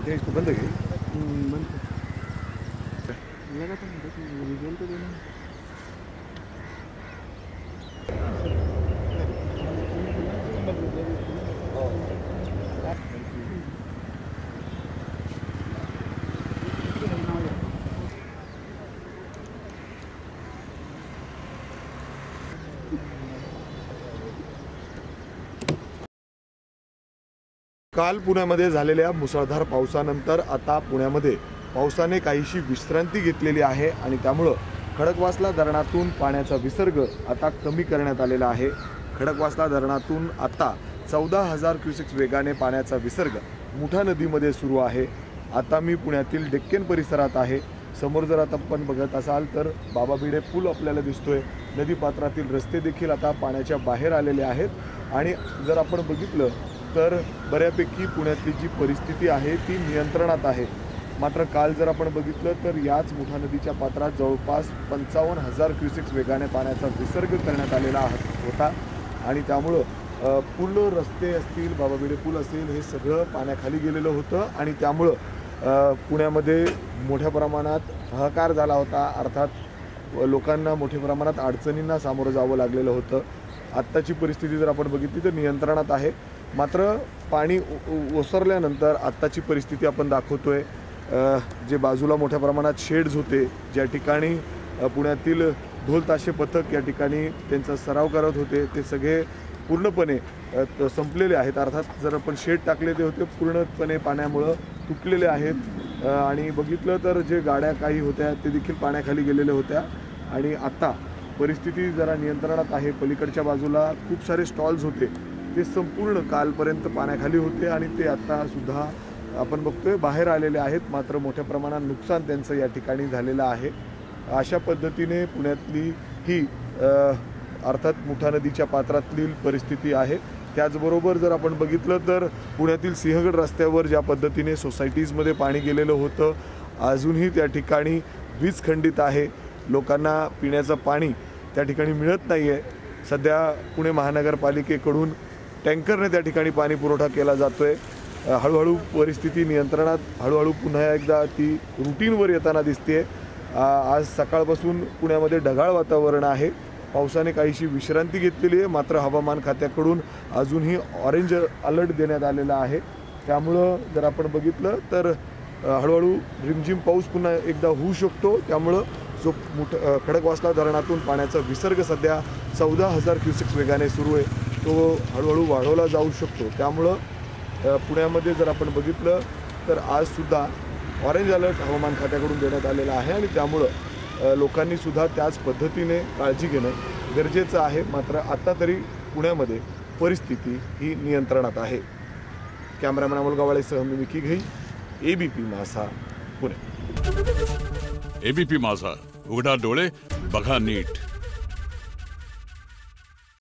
ये इसको बंद है बंद लगा था विजुअल तो देना काल पुण्यामध्ये झालेल्या मुसळधार पावसानंतर आता पुण्यामध्ये पावसाने काहीशी विश्रांती घेतलेली आहे आणि त्यामुळे खडकवासला धरणातून पाण्याचा विसर्ग आता कमी करण्यात आलेला आहे। खडकवासला धरणातून आता 14,000 क्युसेक्स वेगाने पाण्याचा विसर्ग मुठा नदीमध्ये सुरू आहे। आता मी पुण्यातील डेक्कन परिसरात आहे। समोर जर आता आपण बघत असाल तर बाबा भिडे पूल आपल्याला दिसतोय। नदीपात्रातील रस्ते देखील आता पाण्याच्या बाहेर आलेले आहेत आणि जर आपण बघितलं तर बऱ्यापैकी पुण्यातली जी परिस्थिती आहे ती नियंत्रणात आहे। मात्र काल जर आपण बघितलं तर याच मुठा नदीच्या पात्रात जवळपास 55,000 क्युसेक्स वेगाने पाण्याचा विसर्ग करण्यात आलेला होता आणि त्यामुळं पूर्ण रस्ते असतील, बाबा भिडे पूल असेल, हे सगळं पाण्याखाली गेलेलं होतं आणि त्यामुळं पुण्यामध्ये मोठ्या प्रमाणात हाहाकार झाला होता। अर्थात लोकांना मोठ्या प्रमाणात अडचणींना सामोरं जावं लागलेलं होतं। आत्ताची परिस्थिती जर आपण बघितली तर नियंत्रणात आहे। मात्र पाणी ओसरल्यानंतर आत्ताची परिस्थिती आपण दाखवतोय। जे बाजूला मोठ्या प्रमाणात शेड्स होते, ज्या ठिकाणी पुण्यातील ढोल ताशे पथक या ठिकाणी त्यांचा सराव करत होते, ते सगळे पूर्णपणे संपलेले आहेत। अर्थात जर आपण शेड टाकले ते होते पूर्णपणे पाण्यामुळे तुटलेले आहेत आणि बघितलं तर जे गाड्या काही होत्या ते देखील पाण्याखाली गेलेल्या होत्या आणि आता परिस्थिती जरा नियंत्रणात आहे। पलीकडच्या बाजूला खूप सारे स्टॉल्स होते, ते संपूर्ण कालपर्यंत पाण्याखाली होते आणि ते आता सुद्धा आपण बघतोय बाहेर आलेले आहेत। मात्र मोठ्या प्रमाणात नुकसान त्यांचं या ठिकाणी झालेलं आहे। अशा पद्धतीने पुण्यातली ही अर्थात मुठा नदीच्या पात्रातली परिस्थिती आहे। त्याचबरोबर जर आपण बघितलं तर पुण्यातील सिंहगड रस्त्यावर ज्या पद्धतीने सोसायटीजमध्ये पाणी गेलेलं होतं, अजूनही त्या ठिकाणी वीज खंडित आहे। लोकांना पिण्याचं पाणी त्या ठिकाणी मिळत नाही आहे। सध्या पुणे महानगरपालिकेकडून टँकरने त्या ठिकाणी पाणी पुरवठा केला जातोय। हळूहळू परिस्थिती नियंत्रणात हळूहळू पुन्हा एकदा ती रुटीनवर येताना दिसते। आज सकाळपासून पुण्यामध्ये ढगाळ वातावरण आहे। पावसाने काहीशी विश्रांती घेतलेली आहे, मात्र हवामान खात्याकडून अजूनही ऑरेंज अलर्ट देण्यात आलेला आहे। त्यामुळं जर आपण बघितलं तर हळूहळू रिमझिम पाऊस पुन्हा एकदा होऊ शकतो। त्यामुळं जो खडकवासला धरणातून पाण्याचा विसर्ग सध्या 14,000 क्युसेक्स वेगाने सुरू आहे, तो हळूहळू वाढवला जाऊ शकतो। त्यामुळं पुण्यामध्ये जर आपण बघितलं तर आजसुद्धा ऑरेंज अलर्ट हवामान खात्याकडून देण्यात आलेला आहे आणि त्यामुळं लोकांनी सुद्धा त्याच पद्धतीने काळजी घेणं गरजेचं आहे। मात्र आता तरी पुण्यामध्ये परिस्थिती ही नियंत्रणात आहे। कॅमेरामॅन अमोल गवाळेसह मी मिकी घई, एबीपी माझा, पुणे। एबीपी माझा, उघडा डोळे बघा नीट।